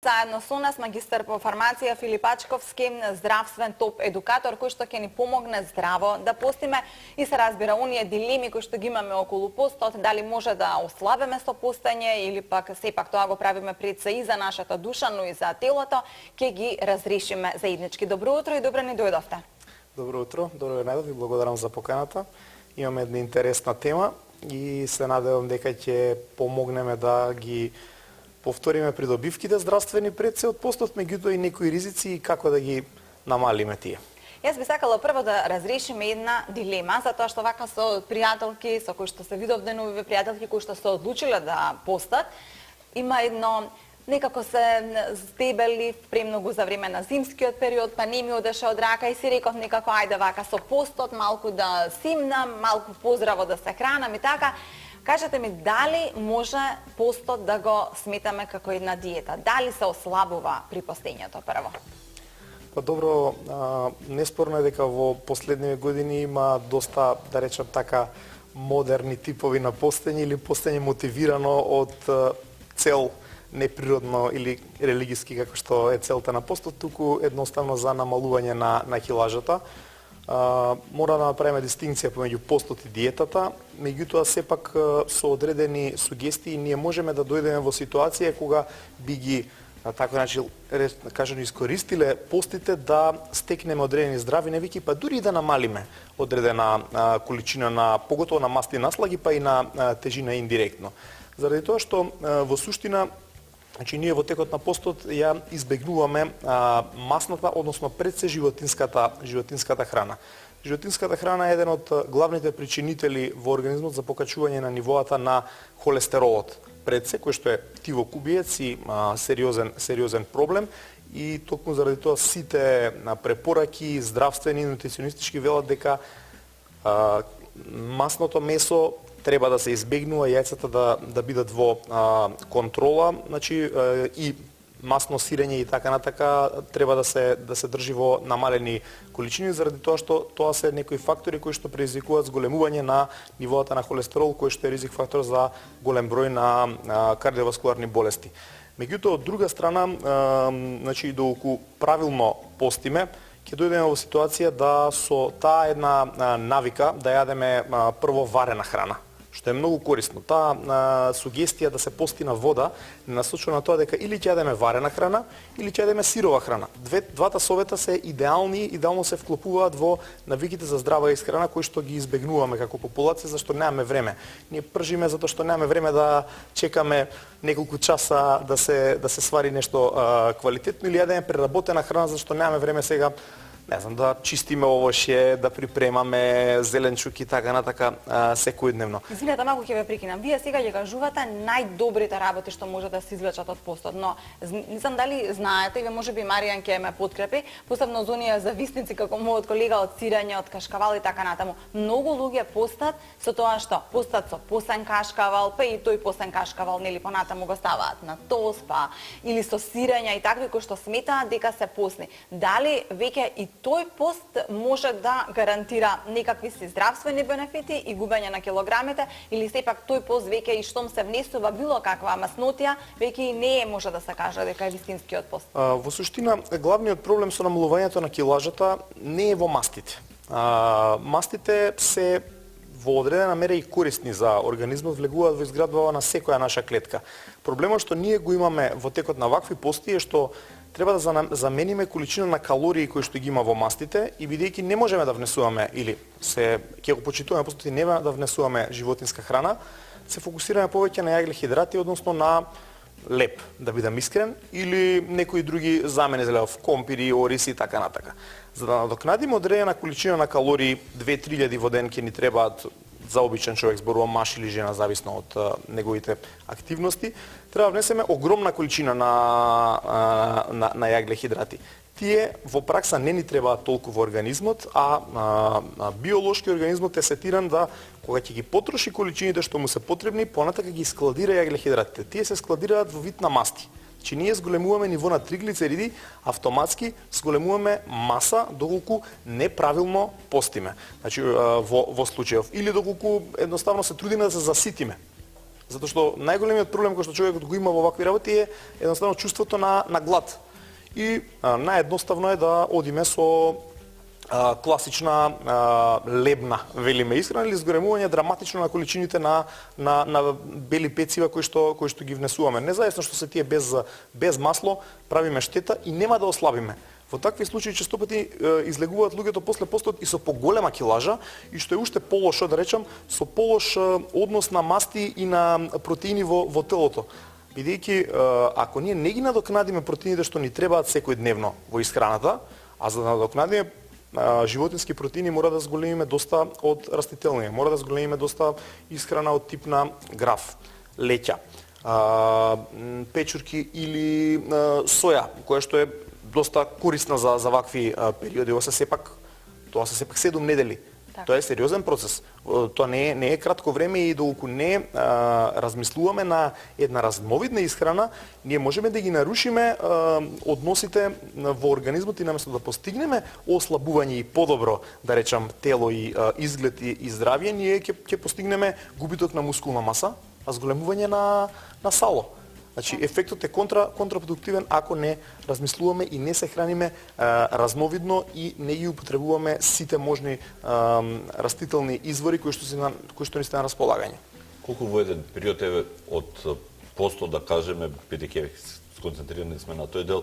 заедно со нас магистар по фармација Филип Ачковски, здравствен топ едукатор кој што ќе ни помогне здраво да постиме и се разбира оние дилеми кои што ги имаме околу постот, дали може да ослабеме со постење или пак сепак тоа го правиме пред се и за нашата душа, но и за телото, ќе ги разрешиме заеднички. Добро утро и добро ни дојдовте. Добро утро, добро најдов и благодарам за поканата. Имаме една интересна тема и се надевам дека ќе помогнеме да ги повториме придобивките здравствени пред се од постот, меѓутоа и некои ризици и како да ги намалиме тие. Јас би сакала прво да разрешиме една дилема, затоа што вака со пријателки, со кои што се видовме нови пријателки кои што се одлучиле да постат, има едно некако се здебели премногу за време на зимскиот период, па не ми одеше од рака и си реков некако ајде вака со постот, малку да симнам, малку поздраво да се хранам и така. Кажете ми, дали може постот да го сметаме како една диета? Дали се ослабува при постењето прво? Па добро, неспорно е дека во последниве години има доста, да речем така, модерни типови на постење или постење мотивирано од цел неприродно или религиски како што е целта на постот, туку едноставно за намалување на килажата. Мора да направиме дистинкција помеѓу постот и диетата, меѓутоа сепак со одредени сугестии ние можеме да дојдеме во ситуација кога би ги така кажано искористиле постите да стекнеме одредени здрави навики, па дури и да намалиме одредена количина на поготово на масни наслаги, па и на тежина индиректно. Заради тоа што во суштина ние во текот на постот ја избегнуваме масната, односно пред се животинската храна. Животинската храна е еден од главните причинители во организмот за покачување на нивоата на холестеролот пред се, кој што е тивокубиец и сериозен проблем. И токму заради тоа сите препораки, здравствени и нутриционистички велат дека масното месо треба да се избегнува, јајцата да бидат во контрола, значи и масно сирење и така натака треба да се држи во намалени количини, заради тоа што тоа се некои фактори кои што предизвикуваат зголемување на нивоата на холестерол, кој што е ризик фактор за голем број на кардиоваскуларни болести. Меѓутоа, од друга страна, значи доколку правилно постиме, ќе дојдеме во ситуација да со таа една навика да јадеме прво варена храна, што е многу корисно. Таа сугестија да се пости на вода не насочува на тоа дека или ќе јадеме варена храна, или ќе јадеме сирова храна. Двата совета се идеални, идеално се вклопуваат во навиките за здрава исхрана кои што ги избегнуваме како популација, зашто немаме време. Ние пржиме затоа што немаме време да чекаме неколку часа да се свари нешто квалитетно, или јадеме преработена храна зашто немаме време сега да чистиме овошје, да припремаме зеленчук и така натака секојдневно. Извинете, малку ќе ве прекинам. Вие сега ќе кажувате најдобрите работи што може да се извлечат од постот, но не знам дали знаете, или можеби Маријан ќе ме подкрепи, посебно за оние зависници како мојот колега од сирење, од кашкавал и така натаму. Многу луѓе постат со тоа што постат со посен кашкавал, па и тој посен кашкавал нели понатаму го ставаат на тост, па или со сирење и такви кои што сметаат дека се постни. Дали веќе и тој пост може да гарантира некакви си здравствени бенефити и губење на килограмите, или сепак тој пост веќе и штом се внесува било каква маснотија, веќе и не може да се каже дека е вистинскиот пост? Во суштина, главниот проблем со намалувањето на килажата не е во мастите. Мастите се во одредена мера и корисни за организмот, влегуваат во изградбава на секоја наша клетка. Проблемот што ние го имаме во текот на вакви пости е што треба да замениме количина на калории кои што ги има во мастите и бидејќи не можеме да внесуваме или ќе го почитуваме постот и нема да внесуваме животинска храна, се фокусираме повеќе на јаглехидрати, односно на леп, да бидам искрен, или некои други замени за лев, компири, ориси и така натака. За да надокнадиме одредена количина на калории, 2-3 во ден ќе ни требаат за обичен човек, зборувам маж или жена, зависно од неговите активности, треба да внесеме огромна количина на јаглехидрати. Тие во пракса не ни требаат толку во организмот, а биолошки организмот е сетиран да кога ќе ги потроши количините што му се потребни, понатака ги складира јаглехидратите. Тие се складираат во вид на масти. Че ние зголемуваме ниво на триглицериди, автоматски зголемуваме маса доколку неправилно постиме. Значи во случајов или доколку едноставно се трудиме да се заситиме. Затоа што најголемиот проблем кој што човекот го има во вакви работи е едноставно чувството на глад. И наједноставно е да одиме со класична лебна, велиме исхрана, или зголемување драматично на количините на бели пецива кои што ги внесуваме. Независно што се тие без масло, правиме штета и нема да ослабиме. Во такви случаи често пати излегуваат луѓето после постот и со поголема килажа и што е уште полошо, да речам, со полош однос на масти и на протеини во телото. Бидејќи ако ние не ги надокнадиме протеините што ни требаат секојдневно во исхраната, а за да надокнадиме животински протеини мора да зголемиме доста од растителни, мора да зголемиме доста исхрана од тип на граф, леќа, печурки или соја, која што е доста корисна за вакви периоди. Тоа се сепак 7 недели. Тоа е сериозен процес. Тоа не е кратко време и доколку не размислуваме на една разновидна исхрана, ние можеме да ги нарушиме односите во организмот и наместо да постигнеме ослабување и подобро, да речам, тело и изглед и здравје, ние ќе постигнеме губиток на мускулна маса, а зголемување на сало. Значи, ефектот е контрапродуктивен ако не размислуваме и не се храниме разновидно и не ги употребуваме сите можни растителни извори кои што ни сте на располагање. Колку во еден период е од постот, да кажеме, бидејќи сконцентрирани сме на тој дел,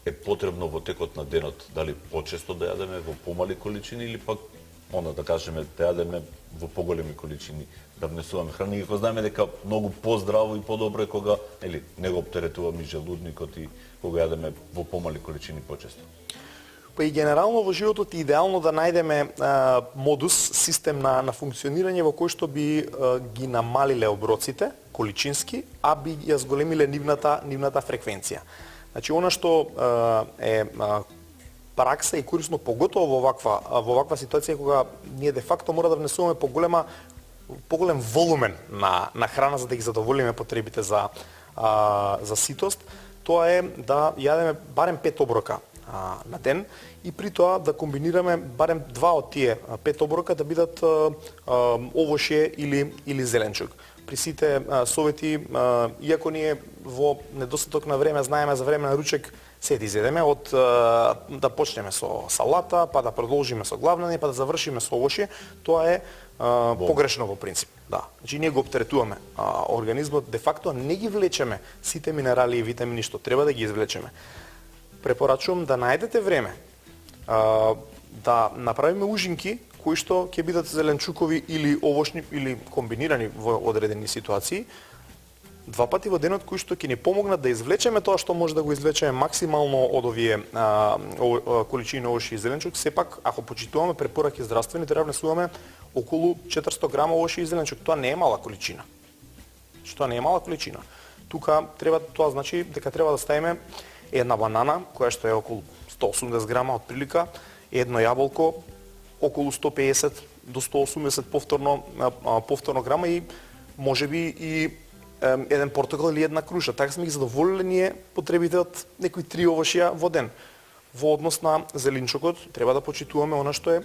е потребно во текот на денот дали почесто да јадеме во помали количини или пак да кажеме да јадеме во поголеми количини, да внесуваме храна, иако знаеме дека многу поздраво и подобро е кога не го оптеретуваме и желудникот и кога јадеме во помали количини почесто. Па и генерално во животот е идеално да најдеме модус, систем на функционирање во кој што би ги намалиле оброците количински, а би ја зголемиле нивната фреквенција. Значи, она што е пракса и корисно поготово во ваква ситуација кога ние де факто мора да внесуваме поголем волумен на храна за да ги задоволиме потребите за ситост, тоа е да јадеме барем 5 оброка на ден и при тоа да комбинираме барем 2 од тие 5 оброка да бидат овошје или зеленчук. При сите совети, иако ние во недостаток на време знаеме за време на ручек, се да изедеме од да почнеме со салата, па да продолжиме со главнани, па да завршиме со овошје, тоа е погрешно во принцип. Да. Значи ние го оптеретуваме организмот, де факто не ги влечеме сите минерали и витамини што треба да ги извлечеме. Препорачувам да најдете време да направиме ужинки кои што ќе бидат зеленчукови или овошни или комбинирани во одредени ситуации, 2 пати во денот кои што ќе ни помогнат да извлечеме тоа што може да го извлечеме максимално од овие количини овошје и зеленчук. Сепак, ако почитуваме препораки здравствени, треба да внесуваме околу 400 грама овошје и зеленчук. Тоа не е мала количина. Тоа не е мала количина. Тоа значи дека треба да ставиме една банана, која што е околу 180 грама отприлика, едно јаболко, околу 150 до 180 повторно грама и можеби и еден портокал или една круша. Така сме ги задоволиле ние потребите од некои 3 овошја во ден. Во однос на зеленчукот треба да почитуваме она што е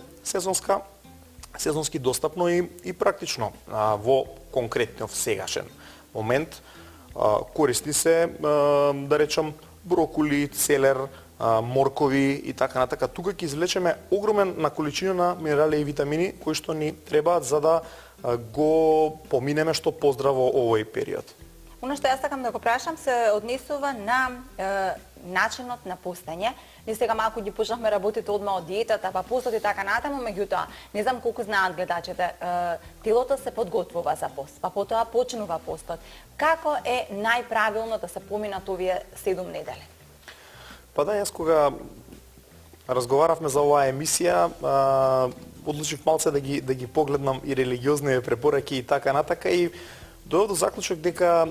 сезонски достапно и практично во конкретниот сегашен момент. Користи се, да речам, брокули, целер, моркови и така натака. Тука ќе извлечеме огромна количина на минерали и витамини кои што ни требаат за да го поминеме што поздраво овој период. Оно што јас сакам да го прашам се однесува на начинот на постење. Ние сега малку ги почнавме работите одма од диетата, па постот и така натаму, меѓутоа, не знам колку знаат гледачите, телото се подготвува за пост, па потоа почнува постот. Како е најправилно да се поминат овие 7 недели? Па да, јас кога разговаравме за оваа емисија, одлучив малце да ги погледнам и религиозни препораки и така натака и дојдов до заклучок дека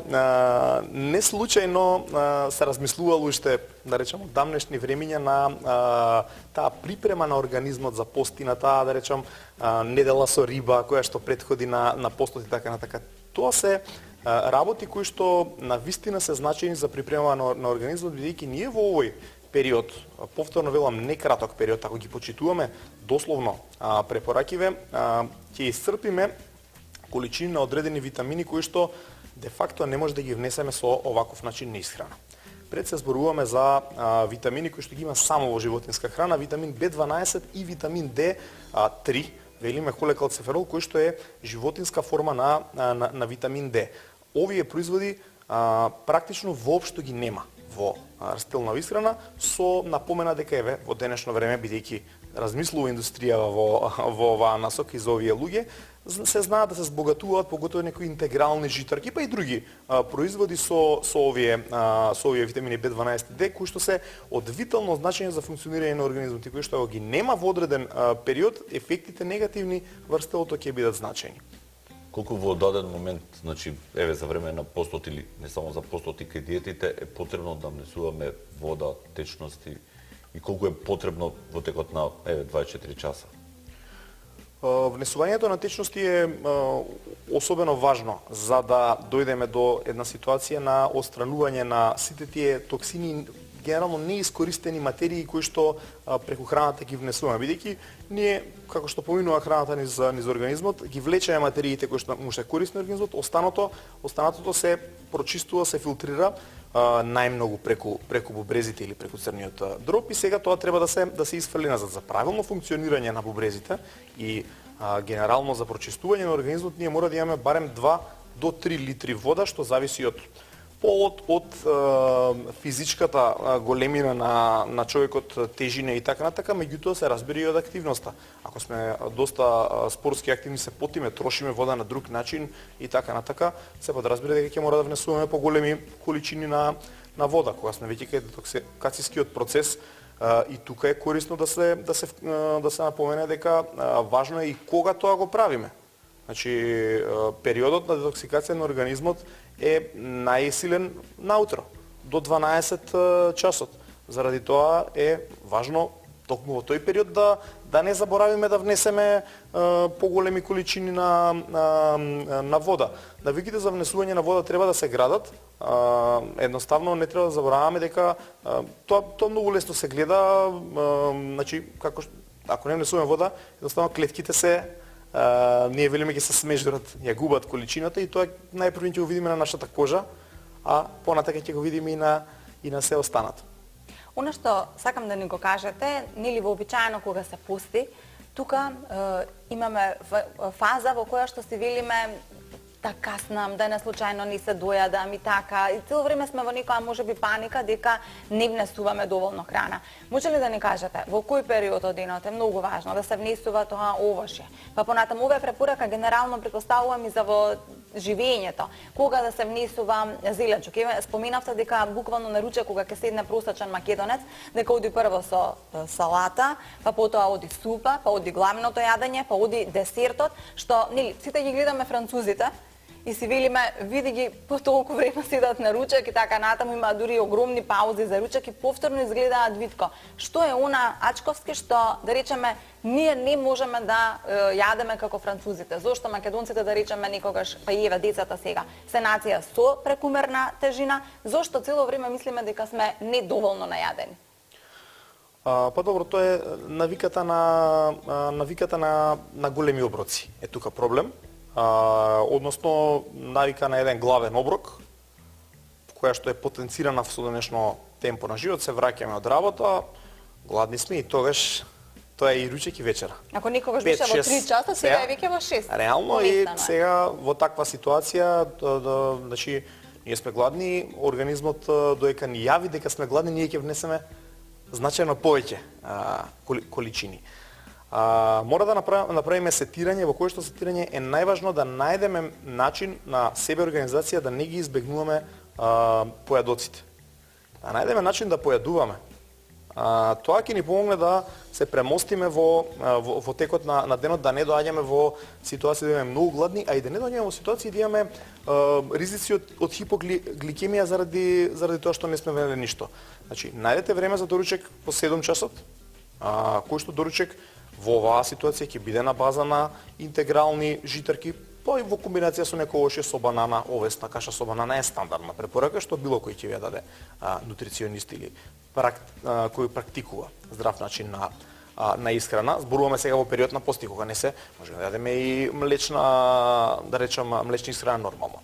не случајно се размислувало уште, да речам, од дамнешни времиња на таа припрема на организмот за пост и на таа, да речам, недела со риба која што претходи на постот и така натака. Тоа се работи кои што на вистина се значајни за припрема на организмот, бидејќи ние во овој период, повторно велам, не краток период, ако ги почитуваме дословно препоракиве, ќе исцрпиме количини на одредени витамини кои што де факто не може да ги внесеме со оваков начин на исхрана. Пред се зборуваме за витамини кои што ги има само во животинска храна, витамин B12 и витамин D3, велиме холекалциферол, кој што е животинска форма на витамин D. Овие производи практично воопшто ги нема во растителна исхрана, со напомена дека еве во денешно време, бидејќи размислува индустријава во оваа насока и за овие луѓе, се знаат да се збогатуваат поготово некои интегрални житарки, па и други производи со овие витамини B12 и D, кои што се од витално значење за функционирање на организмот и кои што ги нема во одреден период, ефектите негативни врз телото ќе бидат значајни. Колку во даден момент, значи, еве за време на постот или не само за постот и кај диетите, е потребно да внесуваме вода, течности и колку е потребно во текот на 24 часа? Внесувањето на течности е особено важно за да дојдеме до една ситуација на отстранување на сите тие токсини, генерално неискористени материи кои што преку храната ги внесуваме, бидејќи ние, како што поминува храната низ организмот, ги влечеме материите кои што му се корисни организмот, останатото се прочистува, се филтрира најмногу преку бубрезите или преку црниот дроб, и сега тоа треба да се исфрли назад. За правилно функционирање на бубрезите и генерално за прочистување на организмот ние мора да имаме барем 2 до 3 литри вода, што зависи од полот, од физичката големина на човекот, тежина и така натака, меѓутоа се разбира и од активноста. Ако сме доста спортски активни, се потиме, трошиме вода на друг начин и така натака, се подразбира дека ќе мора да внесуваме поголеми количини на вода, кога сме веќе кај детоксикацијскиот процес. И тука е корисно да се напомене дека важно е и кога тоа го правиме. Значи, периодот на детоксикација на организмот е најсилен наутро, до 12 часот. Заради тоа е важно токму во тој период да не заборавиме да внесеме поголеми количини на вода. Навиките за внесување на вода треба да се градат. Едноставно не треба да забораваме дека тоа многу лесно се гледа, значи ако не внесуваме вода, едноставно клетките се ние велиме ќе се смеждурат, ја губат количината, и тоа најпрво ќе го видиме на нашата кожа, а понатака ќе го видиме и на се останато. Оно што сакам да ни го кажете, нели вообичаено кога се пусти, тука имаме фаза во која што си велиме да каснам, да не случајно ни се дојадам и така. И цело време сме во некоја можеби паника дека не внесуваме доволно храна. Може ли да ни кажете во кој период од денот е многу важно да се внесува тоа овошје? Па понатаму оваа препорака генерално претпоставувам и за во живењето. Кога да се внесува зеленчук? Споминавте дека буквално на ручек кога ќе седне просечен македонец, дека оди прво со салата, па потоа оди супа, па оди главното јадење, па оди десертот, што нели сите ги гледаме французите и си велиме, види ги по толку време седат на ручек и така натаму, има дури огромни паузи за ручек и повторно изгледаат витко. Што е она ачковски што, да речеме, ние не можеме да јадеме како французите? Зошто македонците, да речеме, некогаш, па и еве децата сега, се нација со прекумерна тежина, зошто цело време мислиме дека сме недоволно најадени? Па добро, тоа е навиката на големи оброци. Е тука проблем. Односно навика на еден главен оброк, која што е потенцирана со денешно темпо на живот, се враќаме од работа, гладни сме и тогаш тоа е и ручек и вечера. Ако никогаш беше во 3 часа, сега е веќе во 6. Реално и сега во таква ситуација, значи ние сме гладни, организмот доека ни јави дека сме гладни, ние ќе внесеме значајно повеќе количини. Мора да направиме сетирање, во кое што сетирање е најважно да најдеме начин на себе организација да не ги избегнуваме појадоците. Да најдеме начин да појадуваме. Тоа ќе ни помогне да се премостиме во текот на денот, да не доаѓаме во ситуација да имаме многу гладни, а и да не доаѓаме во ситуација да имаме ризици од хипогликемија заради тоа што не сме велели ништо. Значи, најдете време за доручек по 7 часот, кој што доручек во оваа ситуација ќе биде на база на интегрални житарки, па и во комбинација со некој овошје со банана, овесна каша со банана е стандардна препорака што било кој ќе ја даде нутриционист или кој практикува здрав начин на исхрана. Зборуваме сега во период на пости, кога не се можеме да јадеме и млечна, да речам, млечна исхрана нормално.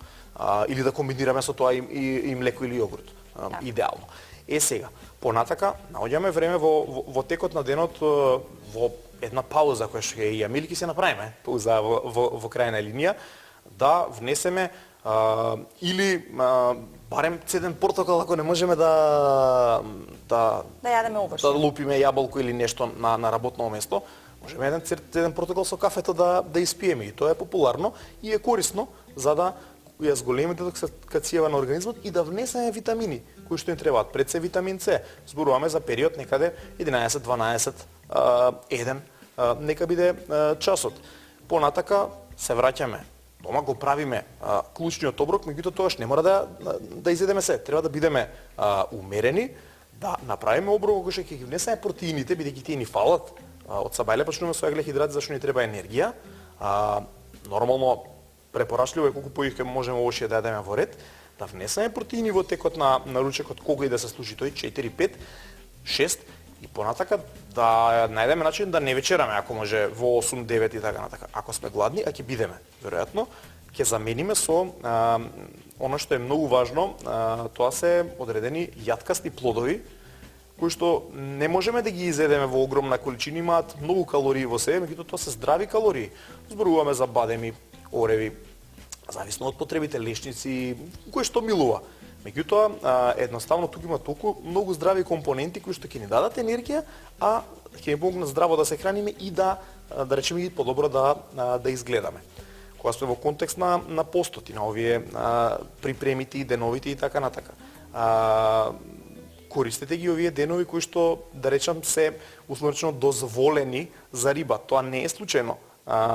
Или да комбинираме со тоа и млеко или јогурт. Идеално. Сега, понатака, наоѓаме време во текот на денот во една пауза која што ја имаме или ќе се направиме, пауза во крајна линија, да внесеме или барем цеден портокал ако не можеме да јадеме овошје. Да лупиме јаболко или нешто на работно место, можеме еден цеден портокал со кафето да испиеме и тоа е популарно и е корисно за да ја зголеми детоксикацијава на организмот и да внесеме витамини кои што им требаат. Пред се витамин С. Зборуваме за период некаде 11, 12, 1, нека биде часот. Понатака се враќаме. Дома го правиме клучниот оброк, меѓутоа тогаш не мора да изедеме се. Треба да бидеме умерени, да направиме оброк кој што ќе ги внесеме протеините, бидејќи тие ни фалат. Од сабајле почнуваме со аглехидрати зашто ни треба енергија. Нормално препорачливо е колку поише можеме овошје да јадеме во ред, да внесеме протеини во текот на ручекот, кога и да се служи тој, 4, 5, 6, и понатака да најдеме начин да не вечераме, ако може во 8, 9 и така натака. Ако сме гладни, а ќе бидеме, веројатно, ќе замениме со она што е многу важно, тоа се одредени јаткасти плодови, кои што не можеме да ги изедеме во огромна количина, имаат многу калории во себе, меѓутоа тоа се здрави калории. Зборуваме за бадеми, ореви, зависно од потребите, лешници, кој што милува. Меѓутоа, едноставно тука има толку многу здрави компоненти кои што ќе ни дадат енергија, а ќе ни помогнат здраво да се храниме и да речеме и подобро да изгледаме. Кога сме во контекст на постоти, на овие припремите и деновите и така натака. Користете ги овие денови кои што, да речам, се условно дозволени за риба. Тоа не е случајно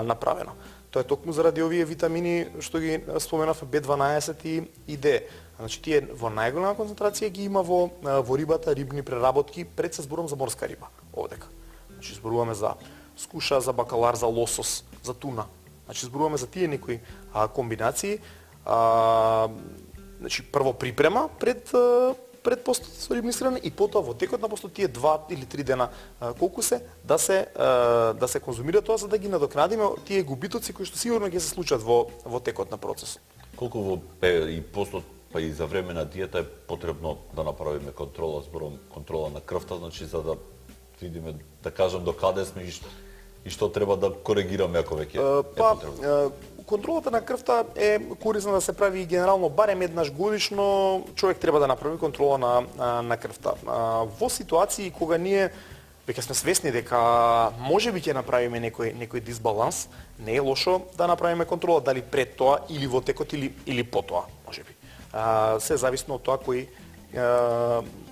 направено. Тоа е токму заради овие витамини што ги споменав, B12 и D. Значи тие во најголема концентрација ги има во рибата, рибни преработки, пред се зборувам за морска риба овдека. Значи зборуваме за скуша, за бакалар, за лосос, за туна. Значи зборуваме за тие некои комбинации. Значи прво припрема пред постот со рибни исхрани и потоа во текот на постот тие 2 или 3 дена колку се да се конзумира тоа за да ги надокнадиме тие губитоци кои што сигурно ќе се случат во текот на процесот. Колку во и постот па и за време на диета е потребно да направиме контрола, зборувам контрола на крвта, значи за да видиме, да кажам до каде сме и што треба да коригираме ако веќе е потребно. Контролата на крвта е корисна да се прави генерално барем еднаш годишно, човек треба да направи контрола на крвта. Во ситуации кога ние веќе сме свесни дека можеби ќе направиме некој дисбаланс, не е лошо да направиме контрола дали пред тоа или во текот или по тоа, можеби. Се зависно од тоа кој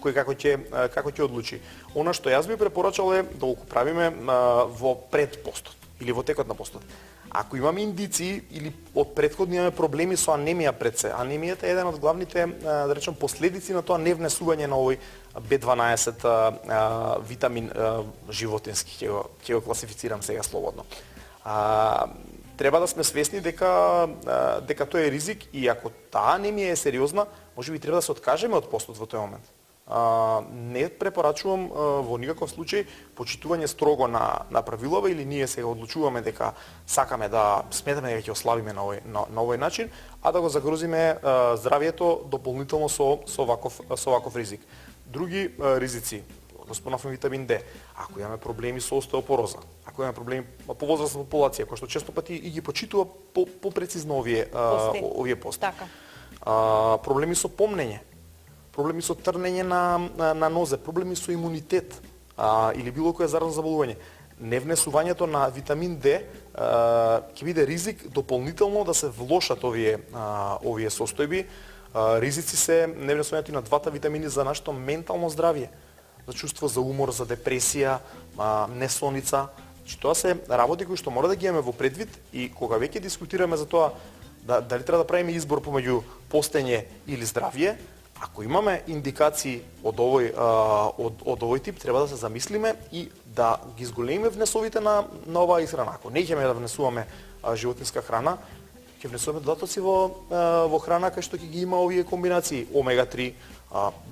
како ќе одлучи. Она што јас би препорачал е да го правиме во пред постот или во текот на постот. Ако имаме индиции или од претходни имаме проблеми со анемија пред се, анемијата е еден од главните, да речем, последици на тоа невнесување на овој B12 витамин животински, ќе го класифицирам сега слободно. Треба да сме свесни дека тоа е ризик и ако таа анемија е сериозна, можеби треба да се откажеме од постот во тој момент. Не препорачувам во никаков случај почитување строго на правилова или ние сега одлучуваме дека сакаме да сметаме дека ќе ослабиме на овој начин, а да го загрозиме здравието дополнително со ваков ризик. Други ризици, го спомнавме витамин D. Ако имаме проблеми со остеопороза, ако имаме проблеми по возрастна популација, која што често пати и ги почитува попрецизно овие пости. Така. Проблеми со помнење, проблеми со трнење на нозе, проблеми со имунитет или било кое заразно заболување. Невнесувањето на витамин D ќе биде ризик дополнително да се влошат овие состојби. Ризици се невнесувањето на двата витамини за нашето ментално здравје, за чувство за умор, за депресија, несоница. Тоа се работи кои што мора да ги имаме во предвид и кога веќе дискутираме за тоа дали треба да правиме избор помеѓу постење или здравје, ако имаме индикации од овој тип, треба да се замислиме и да ги зголемиме внесовите на оваа исхрана. Ако не ќе да внесуваме животинска храна, ќе внесуваме додатоци во храна кај што ќе ги има овие комбинации омега 3,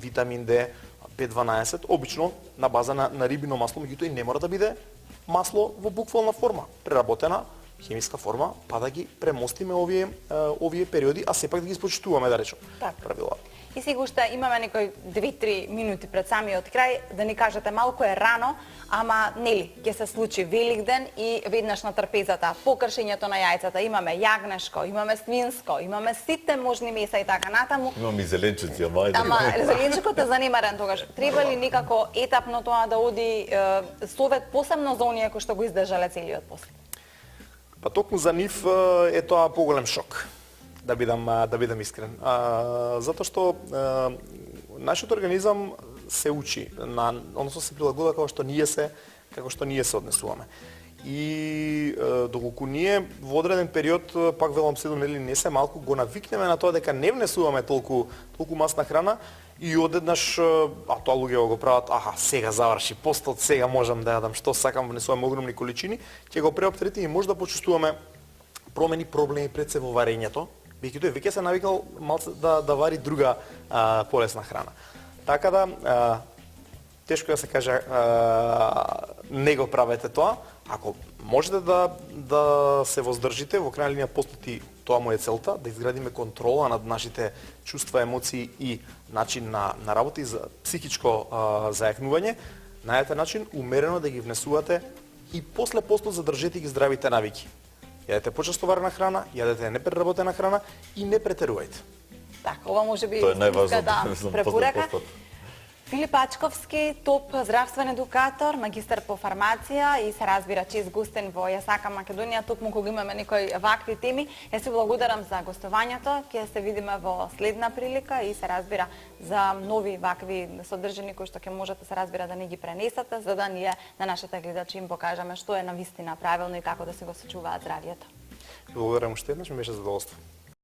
витамин D, B12, обично на база на рибино масло, меѓутоа и не мора да биде масло во буквална форма, преработена хемиска форма, па да ги премостиме овие периоди, а сепак да ги испочитуваме, да речем, Така. правила. И сега уште имаме некои 2-3 минути пред самиот крај да ни кажете малку е рано, ама нели ќе се случи Великден и веднаш на трпезата по кршењето на јајцата имаме јагнешко, имаме свинско, имаме сите можни меса и така натаму. Имам и зеленчуци, ама ајде. Ама зеленчукот е занимарен тогаш. Треба ли никако етапно тоа да оди совет посебно за оние кои што го издржале целиот пост? Па токму за нив е тоа поголем шок, да бидам искрен. Затоа што нашиот организам се учи, односно се прилагодува како што ние се однесуваме. И доколку ние во одреден период, пак велам 7 недели, не се малку, го навикнеме на тоа дека не внесуваме толку масна храна, и одеднаш, а тоа луѓе го прават, сега заврши постот, сега можам да јадам што сакам, внесуваме огромни количини, ќе го преоптеретиме и може да почувствуваме промени, проблеми пред се во варењето, бидејќи тој веќе се навикал малце да вари друга полесна храна. Така да, тешко да се каже, не го правете тоа. Ако можете да се воздржите, во крајна линија постати, тоа му е целта, да изградиме контрола над нашите чувства, емоции и начин на работа и за психичко зајакнување, најдете начин умерено да ги внесувате и после постот задржете ги здравите навики. Јадете почесто варена храна, јадете непреработена храна и не претерувајте. Така, ова може би Тоа е да најважното, препорака. постот. Филип Ачковски, топ здравствен едукатор, магистар по фармација и се разбира чест гостин во Јасака Македонија, токму кога имаме некои вакви теми. Јас ви благодарам за гостувањето, ќе се видиме во следна прилика и се разбира за нови вакви содржини кои што ќе можете се разбира да не ги пренесете, за да ние на нашите гледачи им покажеме што е навистина правилно и како да се го сочуваат здравието. Благодарам уште еднаш, ми беше задоволство.